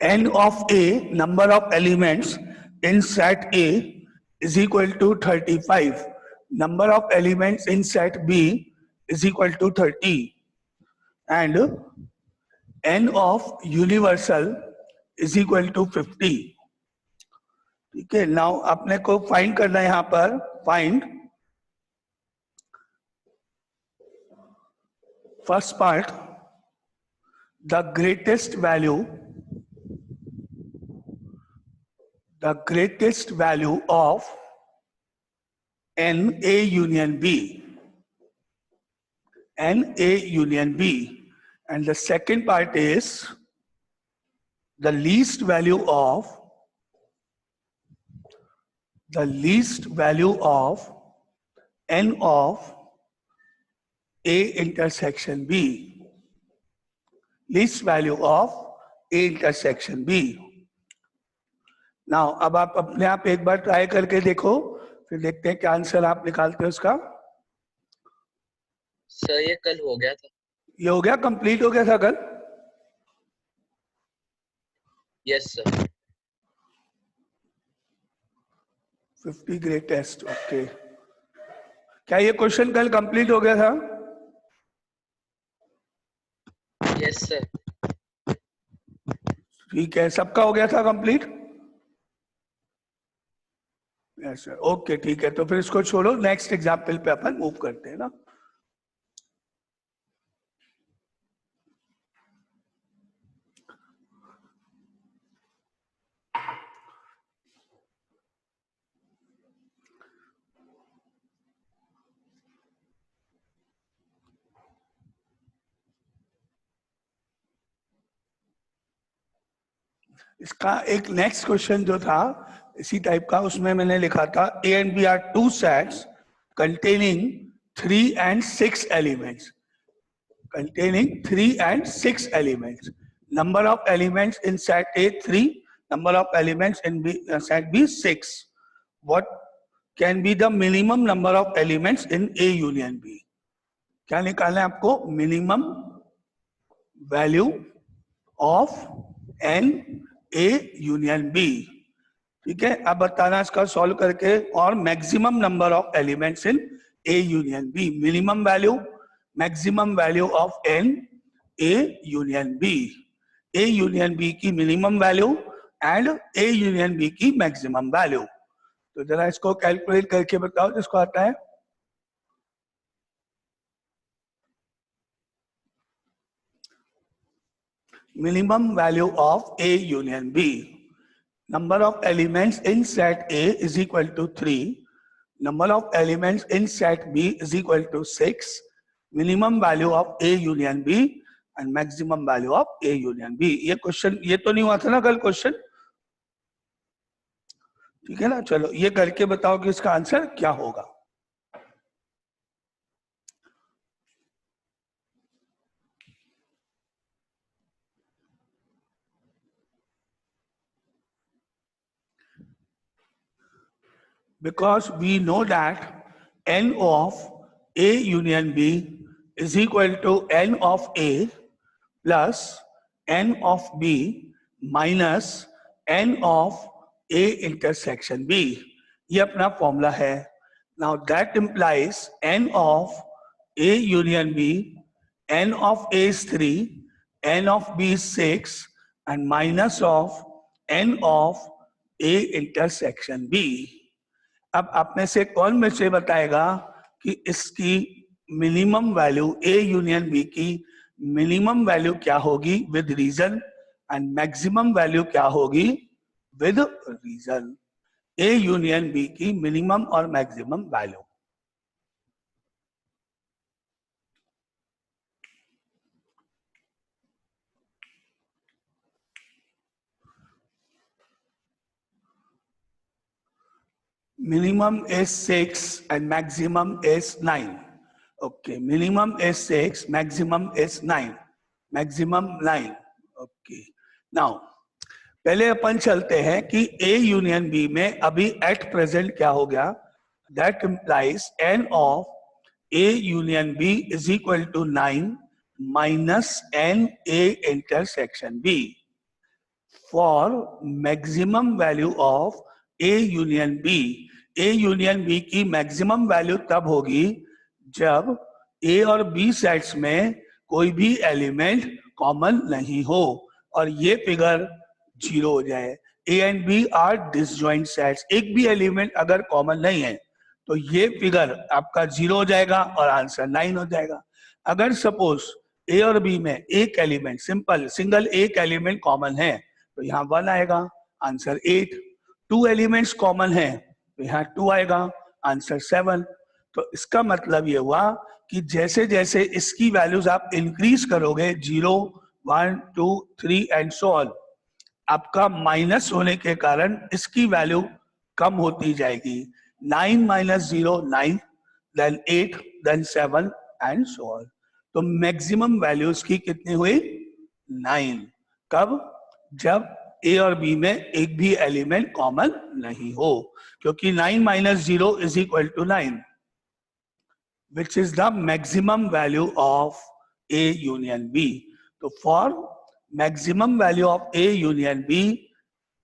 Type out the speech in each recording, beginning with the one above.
n of A, number of elements in set A is equal to 35. Number of elements in set B is equal to 30. And n of universal is equal to 50. ठीक है, now अपने को find करना है यहां पर, find first part the greatest value of n A union B, and the second part is the least value of n of A intersection B, least value of A intersection B. Now अब आप अपने आप एक बार try करके देखो, फिर देखते हैं क्या आंसर आप निकालते हो उसका. सर ये कल हो गया था. ये हो गया, कंप्लीट हो गया था कल. Yes sir. 50 ग्रेटेस्ट. ओके, क्या ये क्वेश्चन कल कंप्लीट हो गया था? Yes sir. ठीक है, सबका हो गया था कंप्लीट. Yes sir. ओके ठीक है, तो फिर इसको छोड़ो, नेक्स्ट एग्जाम्पल पे अपन मूव करते हैं ना. इसका एक नेक्स्ट क्वेश्चन जो था इसी टाइप का, उसमें मैंने लिखा था A and B are two sets containing 3 and 6 elements. Number of elements in set A 3, number of elements in set B 6. What can be the minimum number of elements in A union B? क्या निकालना है आपको? Minimum value of n A union B. ठीक है, अब बताना इसका solve करके. और maximum number of elements in A union B, minimum value, maximum value of n A union B, A union B की minimum value and A union B की maximum value. तो जरा इसको कैलकुलेट करके बताओ जिसको आता है. Minimum value of A union B. Number of elements in set A is equal to 3. Number of elements in set B is equal to 6. Minimum value of A union B and maximum value of A union B. ये question, ये तो नहीं हुआ था ना कल question? ठीक है ना, चलो ये करके बताओ कि इसका आंसर क्या होगा. Because we know that n of A union B is equal to n of A plus n of B minus n of A intersection B. ये अपना फॉर्मूला है. Now that implies n of A union B, n of A is 3, n of B is 6 and minus of n of A intersection B. अब आप में से कौन में से बताएगा कि इसकी minimum value A union B की मिनिमम वैल्यू क्या होगी with reason and maximum value क्या होगी with reason. A union B की मिनिमम और maximum value. Minimum is 6 and maximum is 9. Okay, minimum is 6, maximum is 9. Maximum 9. Okay. Now, पहले अपन चलते हैं कि A यूनियन B में अभी एट प्रेजेंट क्या हो गया. That implies n of A union B is equal to 9 minus n A intersection B. For maximum value of A union B, A union B की मैक्सिमम वैल्यू तब होगी जब ए और बी सेट्स में कोई भी एलिमेंट कॉमन नहीं हो और ये फिगर जीरो हो जाए। A and B are disjoint sets, एक भी एलिमेंट अगर कॉमन नहीं है तो ये फिगर आपका जीरो हो जाएगा और आंसर 9 हो जाएगा। अगर सपोज ए और बी में एक एलिमेंट सिंपल सिंगल एक एलिमेंट कॉमन है तो यहाँ 1 आएगा, आंसर 8। 2 एलिमेंट्स कॉमन है तो यहाँ 2 आएगा, आंसर 7। तो इसका मतलब ये हुआ कि जैसे जैसे इसकी वैल्यूज आप इंक्रीज करोगे 0, 1, 2, 3 एंड सो ऑन, आपका माइनस होने के कारण इसकी वैल्यू कम होती जाएगी। 9 minus 0 9, then 8, then 7 and so on. तो मैक्सिमम वैल्यूज की कितनी हुई? 9। कब? जब ए और बी में एक भी एलिमेंट कॉमन नहीं हो, क्योंकि 9 minus 0 is equal to 9, which is the maximum value of A union B. तो for maximum value of A union B,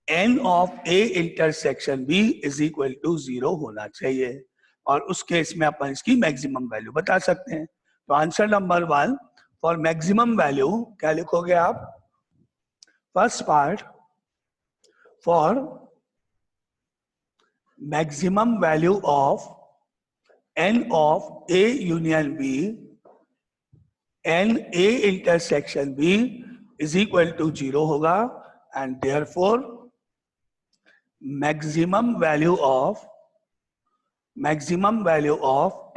n of A intersection B is equal to 0 होना चाहिए और उस केस में अपन इसकी मैक्सिमम वैल्यू बता सकते हैं। तो answer number 1 for maximum value क्या लिखोगे आप? First part, for maximum value of n of A union B and A intersection B is equal to 0 होगा and therefore maximum value of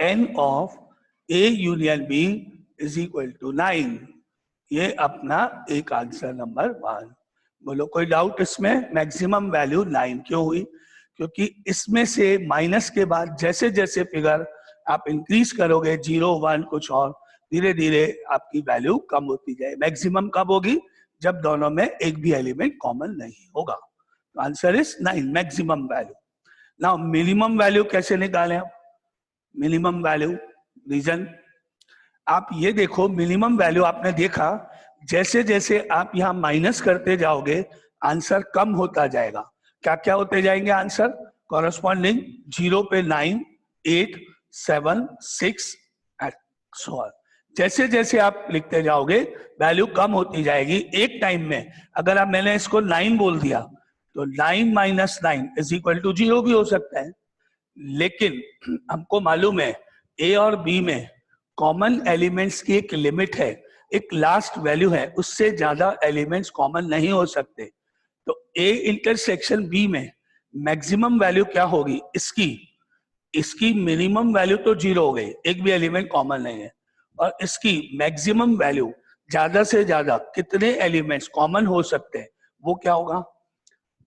n of A union B is equal to 9। ये अपना एक answer number 1। बोलो कोई doubt इसमें? Maximum value 9 क्यों हुई? क्योंकि इसमें से माइनस के बाद जैसे जैसे फिगर आप इंक्रीज करोगे 0, 1 कुछ और, धीरे धीरे आपकी वैल्यू कम होती जाए। मैक्सिमम कब होगी? जब दोनों में एक भी एलिमेंट कॉमन नहीं होगा। तो answer is 9, maximum value. Now minimum value कैसे निकालें? मिनिमम वैल्यू रीजन आप ये देखो, मिनिमम वैल्यू आपने देखा जैसे जैसे आप यहाँ माइनस करते जाओगे आंसर कम होता जाएगा। क्या क्या होते जाएंगे आंसर? कॉरस्पॉन्डिंग 0 पे 9, 8, 7, 6 एंड सो ऑन। जैसे जैसे आप लिखते जाओगे वैल्यू कम होती जाएगी। एक टाइम में अगर आप मैंने इसको 9 बोल दिया तो 9 माइनस 9 इज इक्वल टू 0 भी हो सकता है, लेकिन हमको मालूम है ए और बी में कॉमन एलिमेंट्स की एक लिमिट है, एक लास्ट वैल्यू है, उससे ज्यादा एलिमेंट्स कॉमन नहीं हो सकते। तो ए इंटरसेक्शन बी में मैक्सिमम वैल्यू क्या होगी? इसकी मिनिमम वैल्यू तो 0 हो गई, एक भी एलिमेंट कॉमन नहीं है, और इसकी मैक्सिमम वैल्यू ज्यादा से ज्यादा कितने एलिमेंट्स कॉमन हो सकते हैं वो क्या होगा?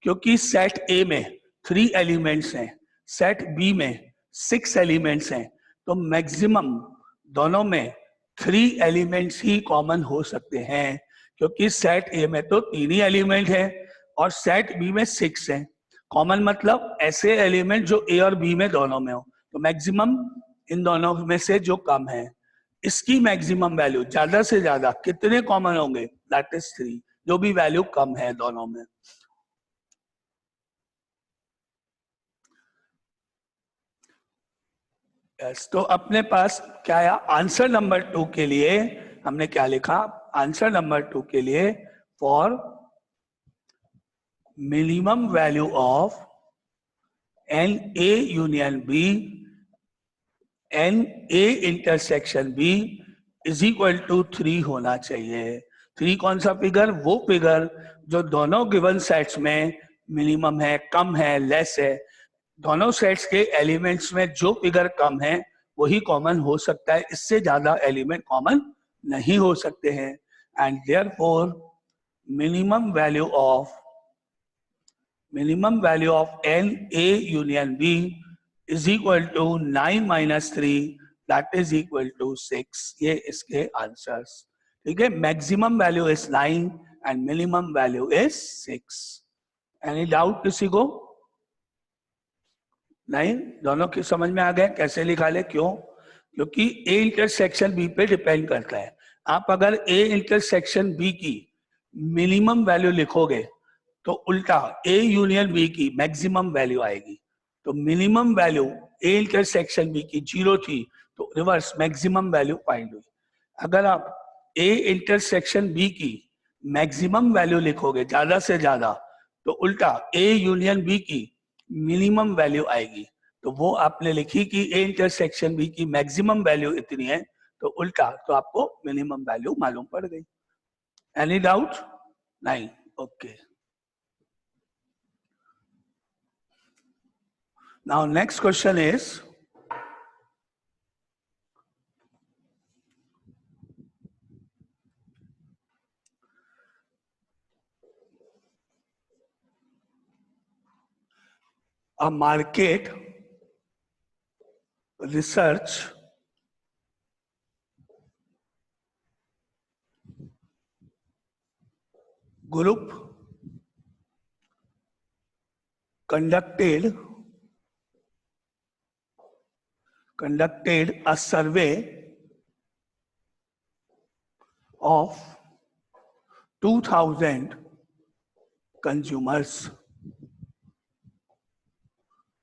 क्योंकि सेट ए में 3 एलिमेंट्स हैं, सेट बी में 6 एलिमेंट्स हैं, तो मैक्सिमम दोनों में 3 एलिमेंट्स ही कॉमन हो सकते हैं, क्योंकि सेट ए में तो 3 ही एलिमेंट है और सेट बी में 6 है। कॉमन मतलब ऐसे एलिमेंट जो ए और बी में दोनों में हो, तो मैक्सिमम इन दोनों में से जो कम है, इसकी मैक्सिमम वैल्यू ज्यादा से ज्यादा कितने कॉमन होंगे? दैट इज 3, जो भी वैल्यू कम है दोनों में। यस, तो अपने पास क्या आया? आंसर नंबर 2 के लिए हमने क्या लिखा? आंसर नंबर 2 के लिए for minimum value of n A union B n A intersection B is equal to 3 होना चाहिए। 3 कौन सा फिगर? वो फिगर जो दोनों गिवन सेट्स में मिनिमम है, कम है, लेस है। दोनों सेट्स के एलिमेंट्स में जो फिगर कम है वही कॉमन हो सकता है, इससे ज्यादा एलिमेंट कॉमन नहीं हो सकते हैं। And therefore minimum value of n A union B is equal to 9 minus 3 that is equal to 6। ये इसके आंसर्स। ठीक है, maximum value is 9 and minimum value is 6। Any doubt किसी को? नहीं, दोनों की समझ में आ गए कैसे लिखा ले? क्यों? क्योंकि ए इंटरसेक्शन बी पे डिपेंड करता है। आप अगर ए इंटरसेक्शन बी की मिनिमम वैल्यू लिखोगे तो उल्टा ए यूनियन बी की मैक्सिमम वैल्यू आएगी। तो minimum value A intersection B की 0 थी, तो रिवर्स मैक्सिमम वैल्यू फाइंड हुई। अगर आप ए इंटरसेक्शन बी की मैक्सिमम वैल्यू लिखोगे ज्यादा से ज्यादा, तो उल्टा ए यूनियन बी की मिनिमम वैल्यू आएगी। तो वो आपने लिखी कि ए इंटरसेक्शन बी की मैक्सिमम वैल्यू इतनी है, तो उल्टा तो आपको मिनिमम वैल्यू मालूम पड़ गई। Any doubt? नहीं, okay. Now next question is, a market research group conducted a survey of 2000 consumers.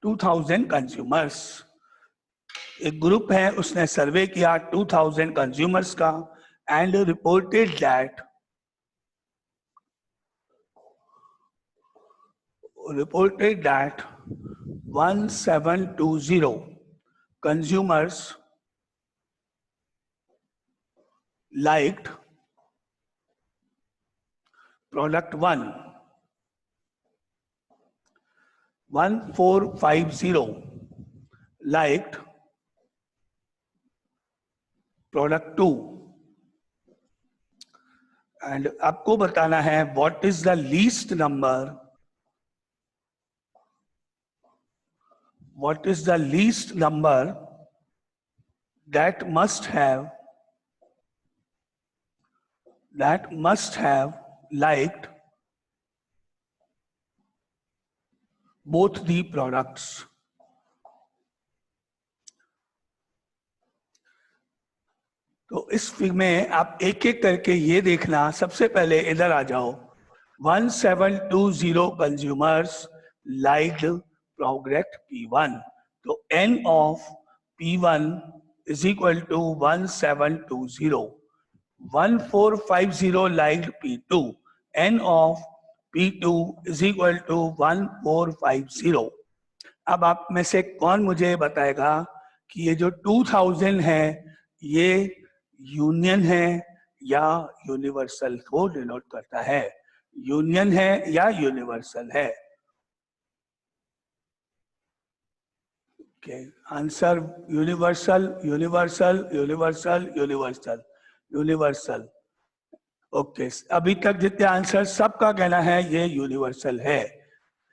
2000 consumers, एक ग्रुप है, उसने सर्वे किया 2000 कंज्यूमर्स का and reported that 1720 consumers liked product 1, 1450 liked product 2, and आपको बताना है what is the least number, what is the least number that must have liked both the products. तो इस फिगर में आप एक एक करके ये देखना। सबसे पहले इधर आ जाओ, 1720 कंज्यूमर्स लाइक्ड प्रोडक्ट P1, तो N of P1 is equal to 1720, 1450 liked P2, N of P2 is equal to 1450। अब आप में से कौन मुझे बताएगा कि ये जो 2000 है ये यूनियन है या यूनिवर्सल को डिनोट करता है? यूनियन है या यूनिवर्सल है? Answer universal, universal, universal, universal, universal. Okay, अभी तक जितने आंसर सबका कहना है ये यूनिवर्सल है।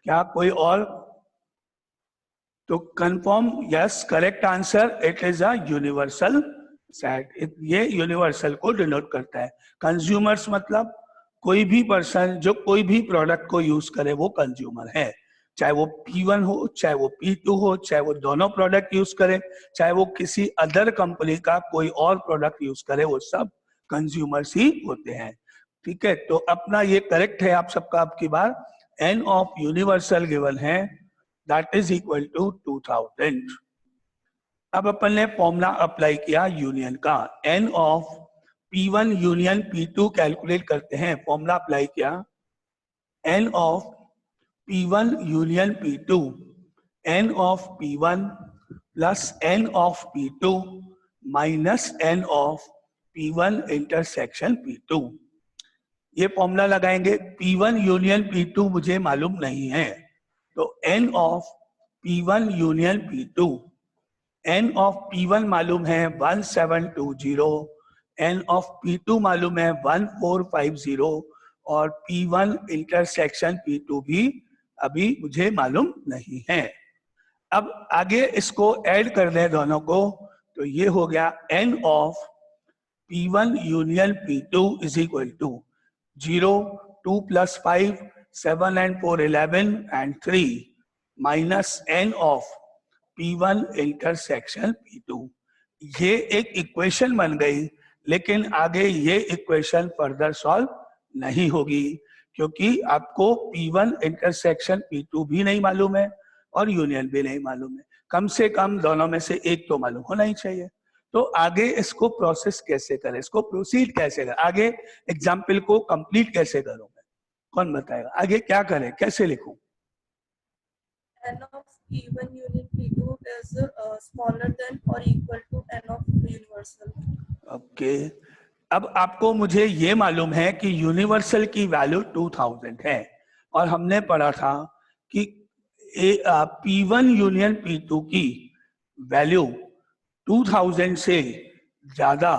क्या कोई और? तो confirm, yes, correct answer, it is a universal set. ये यूनिवर्सल को डिनोट करता है। कंज्यूमर्स मतलब कोई भी पर्सन जो कोई भी प्रोडक्ट को यूज करे वो कंज्यूमर है, चाहे वो P1 हो, चाहे वो P2 हो, चाहे वो दोनों प्रोडक्ट यूज करे, चाहे वो किसी अदर कंपनी का कोई और प्रोडक्ट यूज करे, वो सब कंज्यूमर्स ही होते हैं। ठीक है, तो अपना ये करेक्ट है आप सबका। आपकी बार N ऑफ यूनिवर्सल गिवन है, दैट इज इक्वल टू 2000। अब अपन ने फॉर्मूला अप्लाई किया यूनियन का, N of P1 union P2 calculate करते हैं। फॉर्मूला अप्लाई किया, N of P1 union P2, N of P1 plus N of P2 minus N of P1 intersection P2। ये formula लगाएंगे। P1 union P2 मुझे मालूम नहीं है, तो N of P1 union P2, N of P1 मालूम है 1720, N ऑफ P2 मालूम है 1450 और P1 इंटरसेक्शन P2 भी अभी मुझे मालूम नहीं है। अब आगे इसको ऐड कर दें दोनों को, तो ये हो गया N of P1 union P2 is equal to 0, 2 + 5, 7 and 4 11 and 3 minus N of P1 intersection P2। ये एक इक्वेशन बन गई, लेकिन आगे ये इक्वेशन फर्दर सॉल्व नहीं होगी, क्योंकि आपको P1 इंटरसेक्शन P2 भी नहीं मालूम है और यूनियन भी नहीं मालूम है। कम से कम दोनों में से एक तो मालूम होना ही चाहिए। तो आगे इसको प्रोसेस कैसे करें, इसको प्रोसीड कैसे करें, आगे एग्जाम्पल को कंप्लीट कैसे करूं मैं, कौन बताएगा? आगे क्या करें, कैसे लिखूं? n of P1 union P2 is smaller than or equal to n of universal. Okay अब आपको मुझे ये मालूम है कि यूनिवर्सल की वैल्यू 2000 है और हमने पढ़ा था कि P1 यूनियन P2 की वैल्यू 2000 से ज्यादा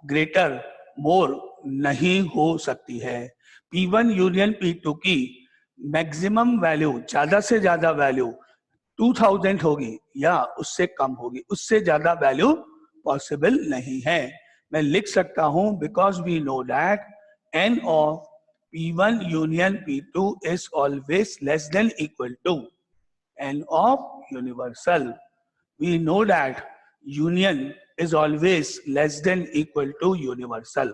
ग्रेटर मोर नहीं हो सकती है। P1 यूनियन P2 की मैक्सिमम वैल्यू, ज्यादा से ज्यादा वैल्यू 2000 होगी या उससे कम होगी, उससे ज्यादा वैल्यू पॉसिबल नहीं है। मैं लिख सकता हूं because we know that n of P1 union P2 is always less than equal to n of universal. we know that union is always less than equal to universal.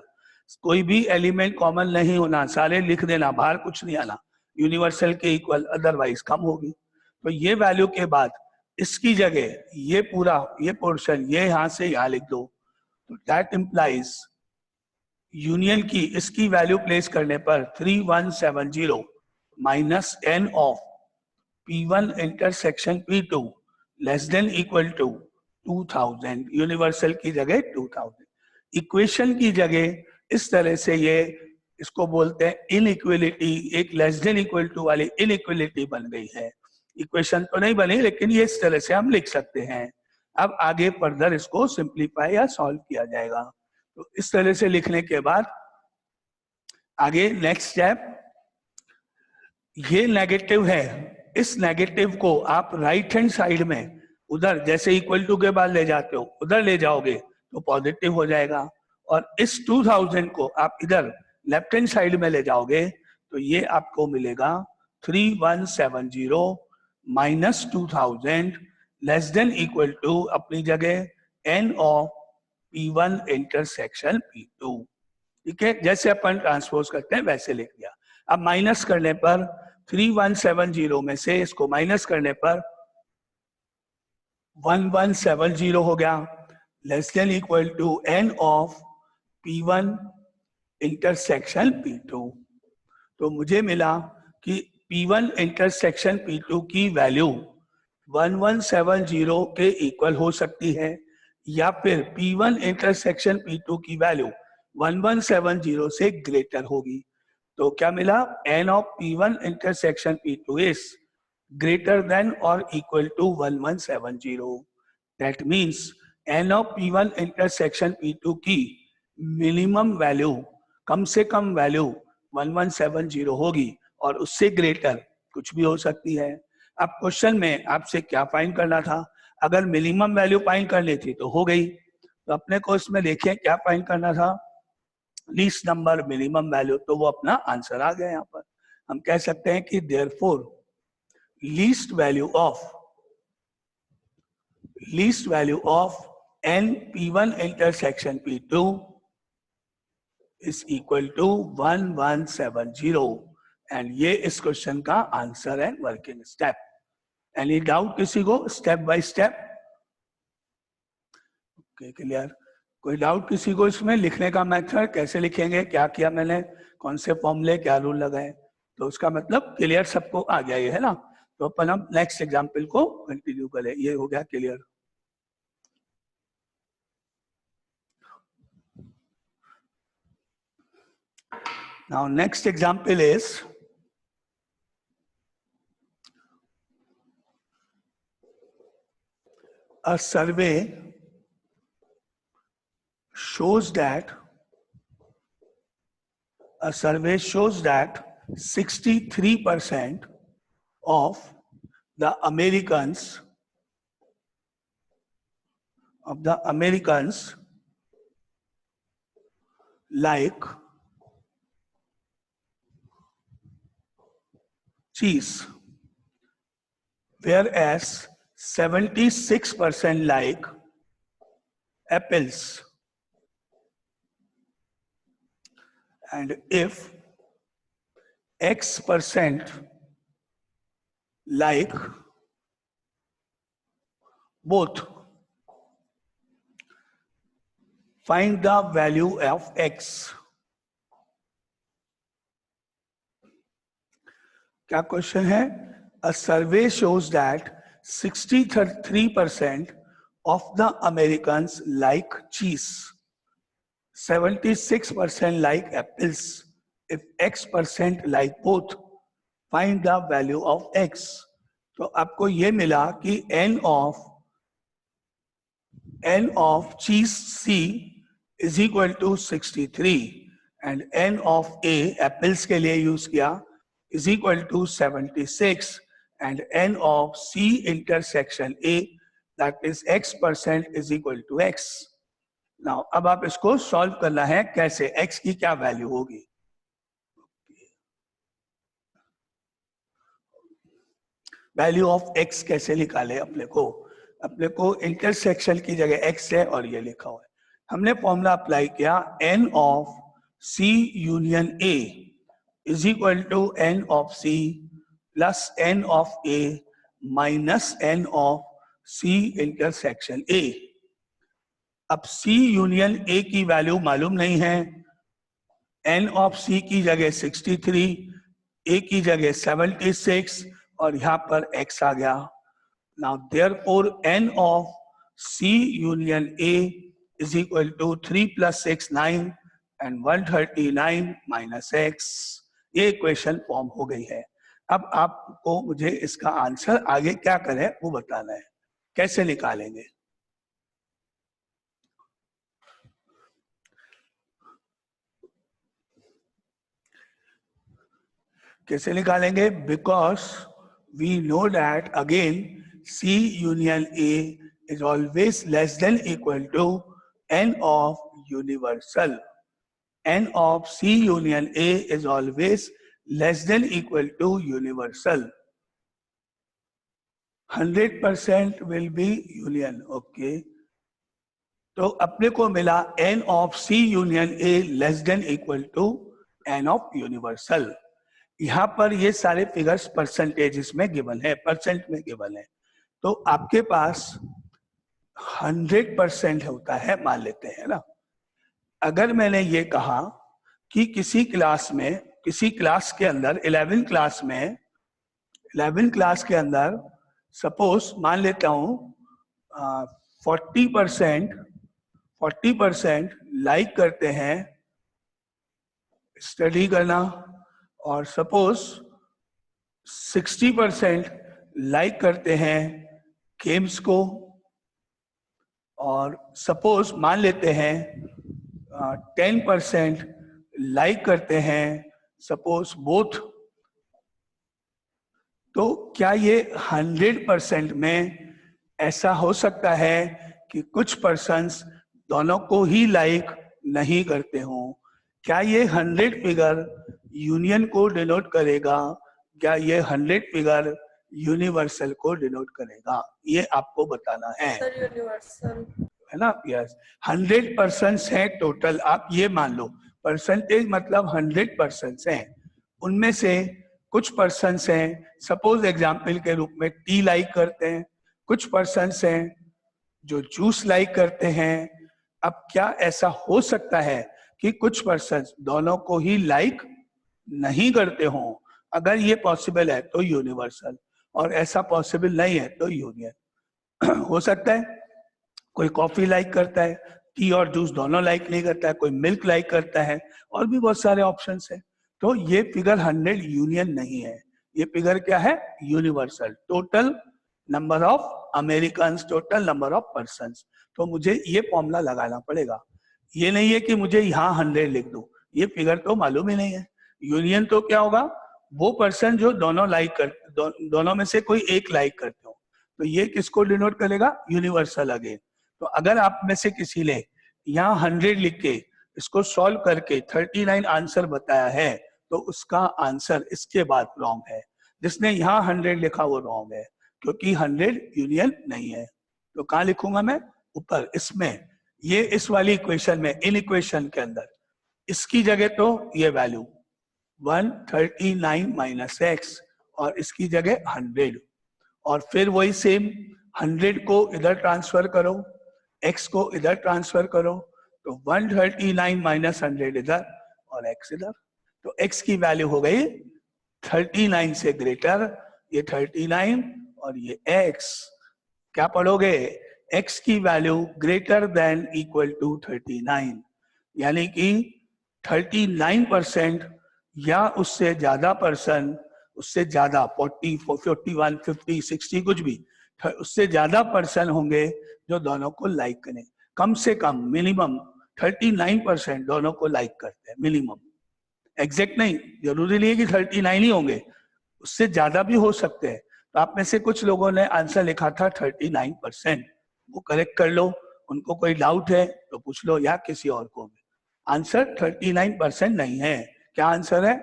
कोई भी element common नहीं होना, सारे लिख देना, बाहर कुछ नहीं आना, यूनिवर्सल के इक्वल, अदरवाइज कम होगी। तो ये वैल्यू के बाद इसकी जगह ये पूरा ये पोर्शन ये यहां से यहां लिख दो, तो दैट इंप्लाइज यूनियन की इसकी वैल्यू प्लेस करने पर 3170 minus n of P1 intersection P2 less than equal to 2000, universal की जगह 2000। इक्वेशन की जगह इस तरह से ये इसको बोलते हैं इनइक्वलिटी, एक लेस देन इक्वल टू वाली इनइक्वलिटी बन गई है। इक्वेशन तो नहीं बनी लेकिन ये इस तरह से हम लिख सकते हैं। अब आगे फर्दर इसको सिंप्लीफाई या सॉल्व किया जाएगा। तो इस तरह से लिखने के बाद आगे नेक्स्ट स्टेप, ये नेगेटिव है, इस नेगेटिव को आप राइट हैंड साइड में उधर जैसे इक्वल टू के बाद ले जाते हो उधर ले जाओगे तो पॉजिटिव हो जाएगा, और इस 2000 को आप इधर लेफ्ट हैंड साइड में ले जाओगे तो ये आपको मिलेगा 3170 minus 2000 less than equal to अपनी जगह n of P1 intersection P2। ठीक है, जैसे अपन ट्रांसपोज करते हैं वैसे लिख दिया। अब माइनस करने पर 3170 में से इसको माइनस करने पर 1170 हो गया, less than equal to n of P1 intersection P2। तो मुझे मिला कि P1 इंटरसेक्शन P2 की वैल्यू 1170 के इक्वल हो सकती है या फिर P1 इंटरसेक्शन P2 की वैल्यू 1170 से ग्रेटर होगी। तो क्या मिला? n of P1 intersection P2 is greater than or equal to 1170. That means n of P1 intersection P2 की मिनिमम वैल्यू, कम से कम वैल्यू 1170 होगी और उससे ग्रेटर कुछ भी हो सकती है। अब क्वेश्चन में आपसे क्या फाइंड करना था? अगर मिनिमम वैल्यू फाइंड करनी थी तो हो गई, तो अपने को इसमें देखें क्या फाइंड करना था, लीस्ट नंबर मिनिमम वैल्यू, तो वो अपना आंसर आ गया। यहाँ पर हम कह सकते हैं कि therefore least value of n P1 intersection P2 is equal to 1170, and ये इस क्वेश्चन का आंसर है वर्किंग स्टेप। एनी डाउट किसी को? Step by step okay, clear? कोई डाउट किसी को इसमें? लिखने का मेथड कैसे लिखेंगे, क्या किया मैंने, कौन से फॉर्मूले, क्या रूल लगाए, तो उसका मतलब क्लियर सबको आ गया ये, है ना? तो अपन अब नेक्स्ट एग्जाम्पल को कंटिन्यू करें। ये हो गया clear? Now next example is a survey shows that 63% of the Americans like cheese, whereas 76% like apples. And if X% like both. Find the value of X. क्या क्वेश्चन है? A survey shows that 63% of the Americans like cheese. 76% like apples. If X% like both, find the value of X. तो आपको ये मिला कि N of cheese C is equal to 63 and N of A apples के लिए use किया is equal to 76 and N of C intersection A that is X% is equal to X. Now अब आप इसको सॉल्व करना है कैसे, X की क्या वैल्यू होगी. वैल्यू ऑफ X कैसे निकाले? अपने को इंटरसेक्शन की जगह X है और ये लिखा हुआ है. हमने फॉर्मूला अप्लाई किया N of C union A is equal to N of C plus N of A minus N of C intersection A. अब C यूनियन A की वैल्यू मालूम नहीं है. N of C की जगह 63, A की जगह 76 और यहाँ पर X आ गया. Now therefore N of C union A is equal to 3 plus 6 9 and 139 minus X. ये इक्वेशन फॉर्म हो गई है. अब आपको मुझे इसका आंसर आगे क्या करें वो बताना है. कैसे निकालेंगे? कैसे निकालेंगे? Because we know that again C union A is always less than equal to N of universal. N of C union A is always less than equal to universal. 100% will be union. Okay. तो अपने को मिला N of C union A less than equal to N of universal. यहाँ पर ये सारे figures percentages में given है, परसेंट में गिवन है. तो आपके पास 100% होता है मान लेते हैं ना. अगर मैंने ये कहा कि किसी क्लास के अंदर 11 क्लास के अंदर सपोज मान लेता हूं 40% लाइक करते हैं स्टडी करना और सपोज 60% लाइक करते हैं गेम्स को और सपोज मान लेते हैं 10% लाइक करते हैं सपोज बोथ. तो क्या ये 100% में ऐसा हो सकता है कि कुछ पर्सन्स दोनों को ही लाइक नहीं करते हों? क्या ये 100 फिगर यूनियन को डिनोट करेगा? क्या ये 100 फिगर यूनिवर्सल को डिनोट करेगा? ये आपको बताना है. यूनिवर्सल है ना? यस. 100% है टोटल. आप ये मान लो परसेंटेज मतलब 100% हैं. उनमें से कुछ पर्सन्स हैं सपोज एग्जाम्पल के रूप में टी लाइक करते हैं, कुछ पर्सन्स हैं जो जूस लाइक करते हैं. अब क्या ऐसा हो सकता है कि कुछ पर्सन्स दोनों को ही लाइक नहीं करते हों? अगर ये पॉसिबल है तो यूनिवर्सल, और ऐसा पॉसिबल नहीं है तो यूनियन. हो सकता है कोई कॉफी लाइक करता है, टी और जूस दोनों लाइक नहीं करता है, कोई मिल्क लाइक करता है, और भी बहुत सारे ऑप्शंस हैं. तो ये फिगर 100 यूनियन नहीं है. ये फिगर क्या है? Universal. Total number of American, total number of persons. तो मुझे ये फॉर्मूला लगाना पड़ेगा. ये नहीं है कि मुझे यहाँ 100 लिख दूं, ये फिगर तो मालूम ही नहीं है. यूनियन तो क्या होगा? वो पर्सन जो दोनों लाइक करते, दोनों में से कोई एक लाइक करते हो. तो ये किसको डिनोट करेगा? Universal again. तो अगर आप में से किसी ने यहाँ 100 लिख के इसको सॉल्व करके 39 आंसर बताया है तो उसका आंसर इसके बाद रॉन्ग है. जिसने यहाँ 100 लिखा वो रॉन्ग है, क्योंकि 100 यूनियन नहीं है. तो कहाँ लिखूंगा मैं? ऊपर इसमें, ये इस वाली इक्वेशन में, इन इक्वेशन के अंदर इसकी जगह तो ये वैल्यू 139 माइनस एक्स और इसकी जगह 100 और फिर वही सेम 100 को इधर ट्रांसफर करो, x को इधर ट्रांसफर करो, तो 139 माइनस 100 इधर और x इधर, तो x की वैल्यू हो गई 39 से ग्रेटर, ये 39 और ये x, क्या पढ़ोगे, x की value greater than equal to 39, यानी कि 39% या उससे ज्यादा पर्सन, उससे ज्यादा 40, 41, 50, 60 कुछ भी, उससे ज्यादा पर्सन होंगे जो दोनों को लाइक करें, कम से कम मिनिमम 39% दोनों को लाइक करते हैं, मिनिमम, एग्जैक्ट नहीं, जरूरी नहीं है कि 39 ही होंगे, उससे ज्यादा भी हो सकते हैं। तो आप में से कुछ लोगों ने आंसर लिखा था 39%, वो करेक्ट कर लो, उनको कोई डाउट है तो पूछ लो या किसी और को भी। आंसर 39% नहीं है, क्या आंसर है,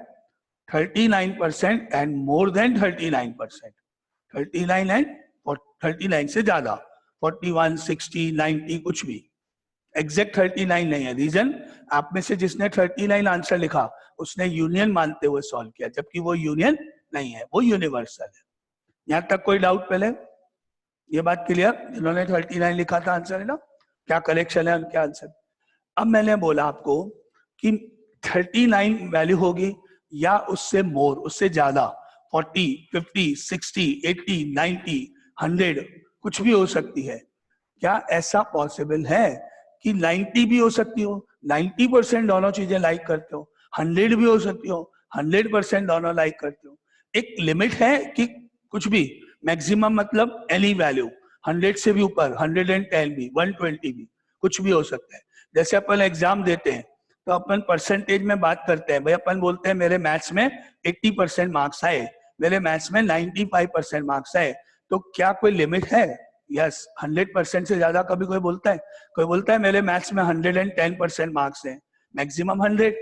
39% एंड मोर देन 39%, 39 एंड 39 से ज्यादा, 41, 60, 90 कुछ भी, एग्जैक्ट 39 नहीं है। रीजन, आप में से जिसने 39 आंसर लिखा उसने यूनियन मानते हुए सॉल्व किया, जबकि वो यूनियन नहीं है, वो यूनिवर्सल है। यहां तक कोई डाउट पहले, ये बात क्लियर, जिन्होंने 39 लिखा था आंसर है ना, क्या करेक्शन है उनके आंसर। अब मैंने बोला आपको कि 39 वैल्यू होगी या उससे मोर, उससे ज्यादा, 40, 50, 60, 80, 90, 100 कुछ भी हो सकती है। क्या ऐसा पॉसिबल है कि 90 भी हो सकती हो, 90% दोनों चीजें लाइक करते हो, 100 भी हो सकती हो, 100% दोनों लाइक करते हो। एक लिमिट है कि कुछ भी, मैक्सिमम मतलब एनी वैल्यू, 100 से भी ऊपर, 110 भी, 120 भी, कुछ भी हो सकता है। जैसे अपन एग्जाम देते हैं तो अपन परसेंटेज में बात करते हैं, भाई अपन बोलते हैं मेरे मैथ्स में 80% मार्क्स आए, मेरे मैथ्स में 95% मार्क्स आए, तो क्या कोई लिमिट है? यस, 100% से ज्यादा कभी कोई बोलता है? कोई बोलता है मेरे मैथ्स में 110% मार्क्स हैं, मैक्सिमम 100,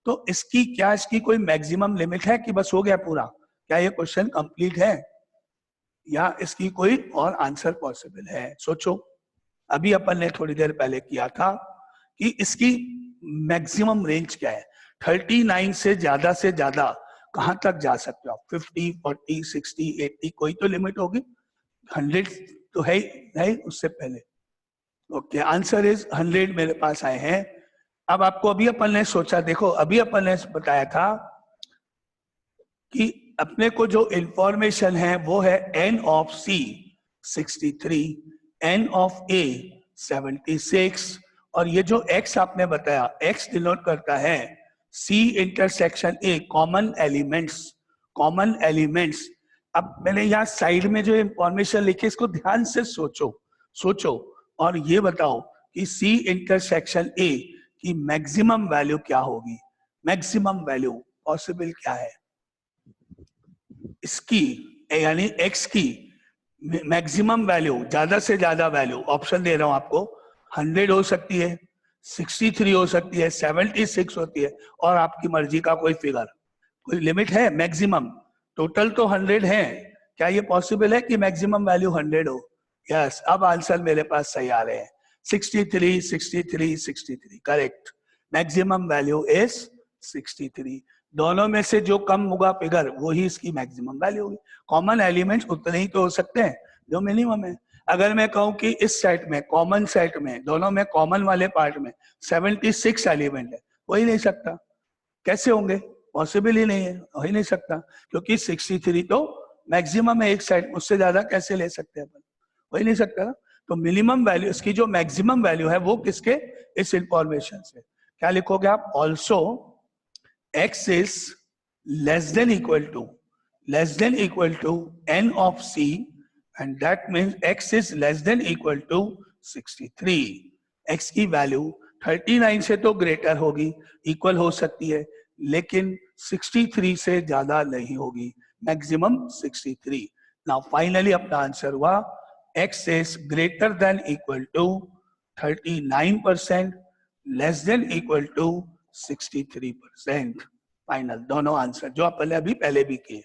तो इसकी कोई मैक्सिमम लिमिट है कि बस हो गया पूरा? क्या ये क्वेश्चन कंप्लीट है या इसकी कोई और आंसर पॉसिबल है? सोचो, अभी अपन ने थोड़ी देर पहले किया था कि इसकी मैक्सिमम रेंज क्या है, 39 से ज्यादा कहां तक जा सकते हो आप, 50, 40, 60, 80, कोई तो लिमिट होगी, 100 तो है ही उससे पहले। ओके, आंसर इज 100 मेरे पास आए हैं। अब आपको अभी अपन ने सोचा, देखो अभी अपन ने बताया था कि अपने को जो इंफॉर्मेशन है वो है n of c 63, n of a 76, और ये जो x आपने बताया, x डिनोट करता है c intersection a, common elements. अब मैंने यहाँ साइड में जो इंफॉर्मेशन लिखी इसको ध्यान से सोचो और ये बताओ कि c इंटरसेक्शन a की मैक्सिमम वैल्यू क्या होगी, मैक्सिमम वैल्यू पॉसिबल क्या है इसकी, यानी x की मैक्सिमम वैल्यू, ज्यादा से ज्यादा वैल्यू, ऑप्शन दे रहा हूं आपको, 100 हो सकती है, 63 हो सकती है, 76 होती है, और आपकी मर्जी का कोई फिगर, कोई लिमिट है? मैक्सिमम टोटल तो 100 है, क्या ये पॉसिबल है कि मैक्सिमम वैल्यू 100 हो? यस, अब आंसर मेरे पास सही आ रहे हैं, 63, 63, 63, करेक्ट, मैक्सिमम वैल्यू इज 63। दोनों में से जो कम होगा फिगर वो ही इसकी मैक्सिमम वैल्यू होगी। कॉमन एलिमेंट्स उतने ही तो हो सकते हैं जो मिनिमम है। अगर मैं कहूं कि इस सेट में, कॉमन सेट में, दोनों में कॉमन वाले पार्ट में 76 एलिमेंट है, हो ही नहीं सकता। कैसे होंगे? पॉसिबल ही नहीं है, हो ही नहीं सकता, क्योंकि 63 तो मैक्सिमम है एक सेट, उससे ज्यादा कैसे ले सकते हैं अपन? हो ही नहीं सकता ना। तो मिनिमम वैल्यू, इसकी जो मैक्सिमम वैल्यू है वो किसके, इस इंफॉर्मेशन से। क्या लिखोगे आप? Also x is less than equal to n of c, and that means x is less than equal to 63। x की वैल्यू 39 से तो ग्रेटर होगी, इक्वल हो सकती है, लेकिन 63 से ज्यादा नहीं होगी, मैक्सिमम 63। नाउ फाइनली अपना आंसर हुआ x is greater than equal to 39%, less than equal to 63%। Final दोनों आंसर जो अपन ने अभी पहले भी किए,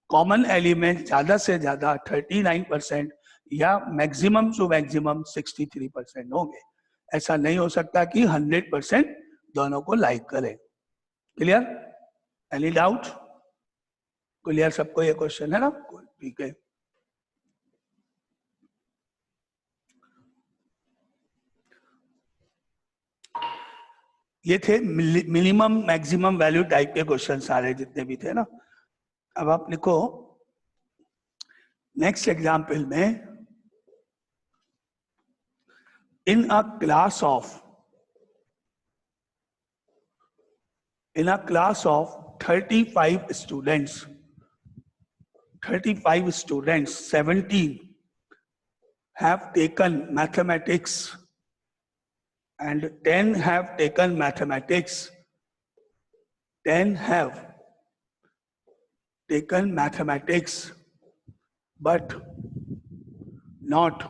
कॉमन एलिमेंट ज्यादा से ज्यादा 39% या मैक्सिमम टू मैक्सिमम 63% होंगे। ऐसा नहीं हो सकता कि 100% दोनों को लाइक करें। क्लियर? Any doubt? क्लियर सबको ये क्वेश्चन है ना? ठीक है। ये थे मिनिमम मैक्सिमम वैल्यू टाइप के क्वेश्चन सारे जितने भी थे ना। अब आप लिखो नेक्स्ट एग्जाम्पल में, in a class of 35 students, 17 have taken mathematics and 10 have taken mathematics. 10 have taken mathematics but not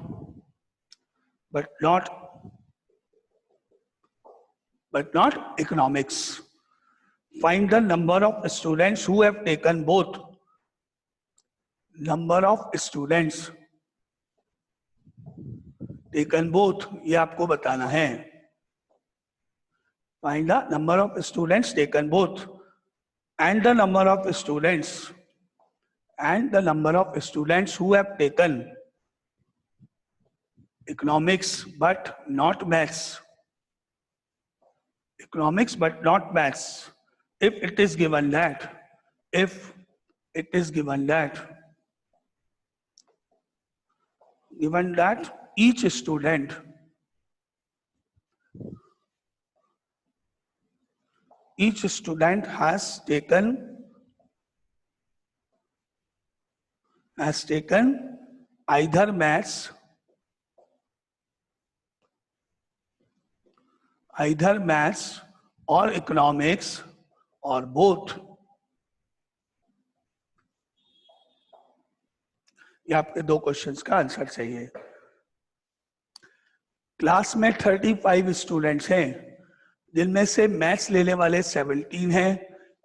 economics. Find the number of students who have taken both. Number of students taken both, ये आपको बताना है. Find the number of students taken both and the number of students who have taken economics but not maths. Economics but not maths. If it is given that each student has taken either maths or economics or both. ये आपके दो questions का answer चाहिए. Class में 35 students हैं, जिनमें से maths लेने वाले 17 हैं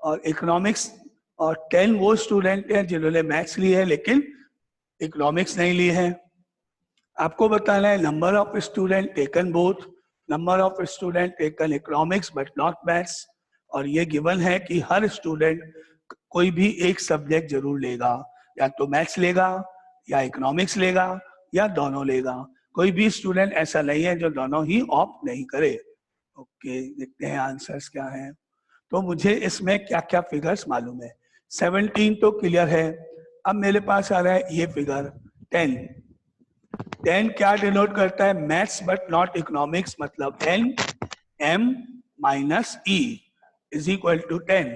और इकोनॉमिक्स और 10 वो स्टूडेंट हैं जिन्होंने मैथ्स लिए है लेकिन इकोनॉमिक्स नहीं लिए हैं. आपको बताना है number of student taken both, number of student taken economics but not maths, और ये गिवन है कि हर स्टूडेंट कोई भी एक सब्जेक्ट जरूर लेगा, या तो मैथ्स लेगा या इकोनॉमिक्स लेगा या दोनों लेगा. कोई भी स्टूडेंट ऐसा नहीं है जो दोनों ही ऑप्ट नहीं करे. ओके, देखते हैं आंसर्स क्या हैं. तो मुझे इसमें क्या क्या फिगर्स मालूम है. 17 तो क्लियर है. अब मेरे पास आ रहा है ये फिगर 10. 10 क्या डिनोट करता है? मैथ्स बट नॉट इकोनॉमिक्स, मतलब n m minus e is equal to 10.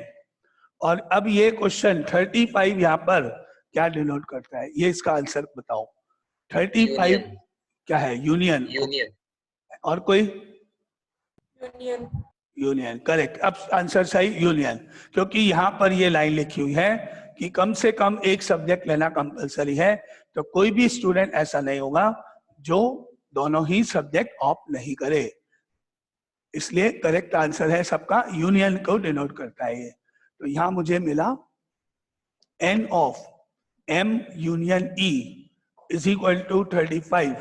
और अब ये क्वेश्चन 35 यहाँ पर क्या डिनोट करता है, ये इसका आंसर बताओ. 35 यूनियन. क्या है? यूनियन. और कोई? Union correct. अब आंसर सही यूनियन, क्योंकि यहाँ पर ये लाइन लिखी हुई है कि कम से कम एक सब्जेक्ट लेना कंपलसरी है. तो कोई भी स्टूडेंट ऐसा नहीं होगा जो दोनों ही सब्जेक्ट ऑप्ट नहीं करे. इसलिए करेक्ट आंसर है सबका यूनियन को डिनोट करता है ये. तो यहाँ मुझे मिला n of m union e is equal to 35.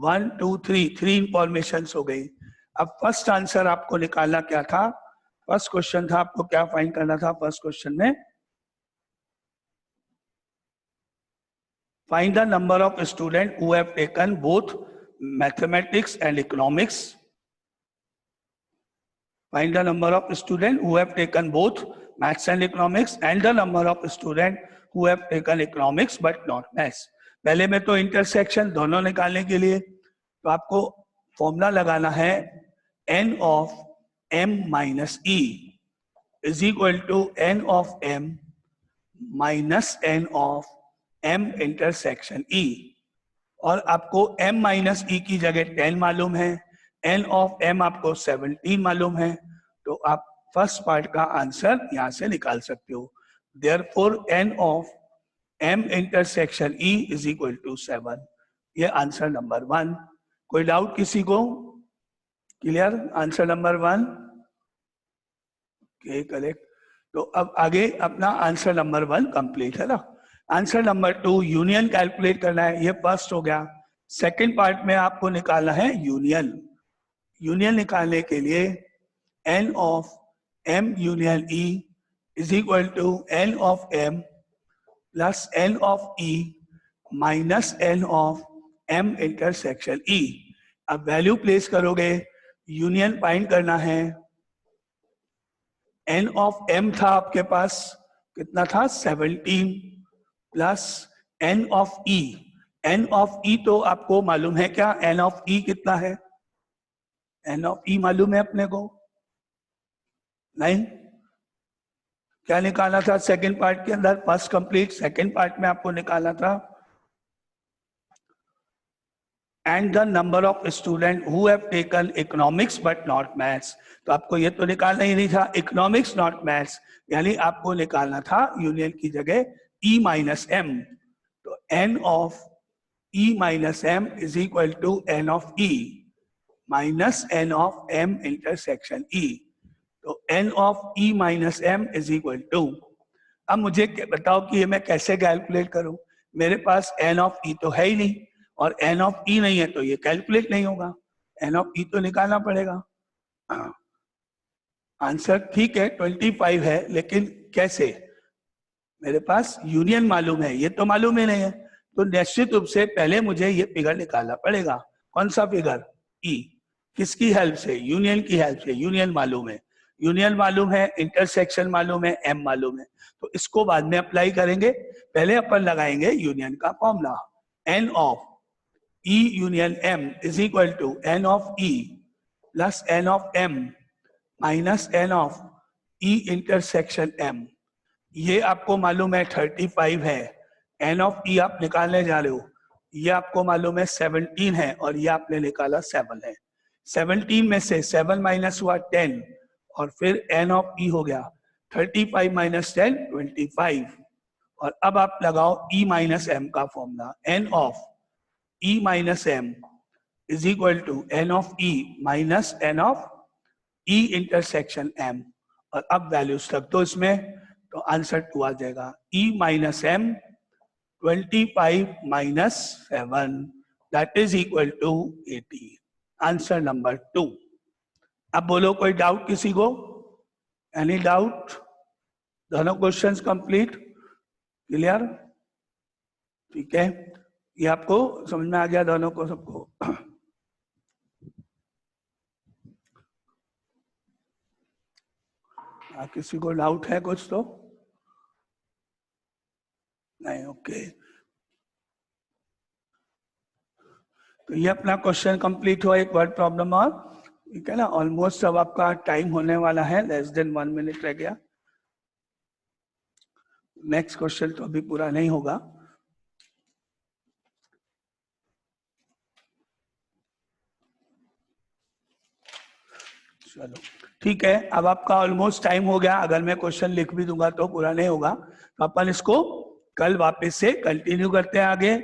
1 2 3 information हो गई. अब फर्स्ट आंसर आपको निकालना क्या था? फर्स्ट क्वेश्चन था, आपको क्या फाइंड करना था? फर्स्ट क्वेश्चन में find the number of student who have taken both mathematics and economics. Find the number of student who have taken both maths and economics and the number of student who have taken economics but not maths. पहले में तो intersection दोनों निकालने के लिए तो आपको formula लगाना है n of m minus e is equal to n of m minus n of m intersection e. और आपको m माइनस e की जगह 10 मालूम है, n ऑफ m आपको 17 मालूम है. तो आप फर्स्ट पार्ट का आंसर यहां से निकाल सकते हो. Therefore n of m intersection e is equal to 7. ये आंसर नंबर 1. कोई डाउट किसी को? क्लियर? Answer number 1 correct. तो अब आगे अपना आंसर नंबर 1 कंप्लीट है ना. आंसर नंबर 2 यूनियन कैलकुलेट करना है. ये फर्स्ट हो गया. सेकंड पार्ट में आपको निकालना है यूनियन. यूनियन निकालने के लिए n of m union e is equal to n of m plus n of e minus n of m intersection e। अब वैल्यू प्लेस करोगे, यूनियन फाइंड करना है। n ऑफ m था आपके पास, कितना था 17 plus n of e। n of e तो आपको मालूम है क्या, n ऑफ e कितना है? n ऑफ e मालूम है अपने को? नहीं? क्या निकाला था सेकंड पार्ट के अंदर? फर्स्ट कंप्लीट सेकंड पार्ट में आपको निकाला था and the number of student who have taken economics but not maths. तो आपको ये तो निकालना ही नहीं था, इकोनॉमिक्स नॉट मैथ्स, यानी आपको निकालना था यूनियन की जगह e माइनस m। तो n of e minus m is equal to n of e minus n of m intersection e। तो n of e minus m is equal to, अब मुझे बताओ कि ये मैं कैसे कैलकुलेट करूं? मेरे पास n ऑफ e तो है ही नहीं, और n ऑफ e नहीं है तो ये कैलकुलेट नहीं होगा। n ऑफ e तो निकालना पड़ेगा। आंसर ठीक है 25 है, लेकिन कैसे? मेरे पास यूनियन मालूम है, ये तो मालूम ही नहीं है, तो निश्चित रूप से पहले मुझे ये फिगर निकालना पड़ेगा। कौन सा फिगर? e। किसकी हेल्प से? यूनियन की हेल्प से। यूनियन मालूम है, यूनियन मालूम है, इंटरसेक्शन मालूम है, m मालूम है, तो इसको बाद में अप्लाई करेंगे। पहले अपन लगाएंगे यूनियन का formula, n of e union m is equal to n of e plus n of m minus n of e intersection m। ये आपको मालूम है 35 है, n ऑफ e आप निकालने जा रहे हो, ये आपको मालूम है 17 है, और ये आपने निकाला 7 है। 17 में से 7 माइनस हुआ 10, और फिर n ऑफ e हो गया 35 माइनस 10 25। और अब आप लगाओ e माइनस m का formula, n of e minus m is equal to n of e minus n of e intersection m। और अब वैल्यूज रख दो इसमें, तो आंसर 2 आ जाएगा। e minus m 25 minus 7 that is equal to 80। Answer number 2। अब बोलो कोई डाउट किसी को? Any doubt? दोनों क्वेश्चंस कंप्लीट, क्लियर? ठीक है, ये आपको समझ में आ गया दोनों को, सबको? किसी को डाउट है कुछ तो? नहीं, ओके। तो ये अपना क्वेश्चन कंप्लीट हुआ, एक वर्ड प्रॉब्लम और, ठीक है ना? ऑलमोस्ट अब आपका टाइम होने वाला है, लेस देन 1 मिनट रह गया। नेक्स्ट क्वेश्चन तो अभी पूरा नहीं होगा। चलो ठीक है, अब आपका ऑलमोस्ट टाइम हो गया। अगर मैं क्वेश्चन लिख भी दूंगा तो पूरा नहीं होगा, तो अपन इसको कल वापस से कंटिन्यू करते हैं आगे।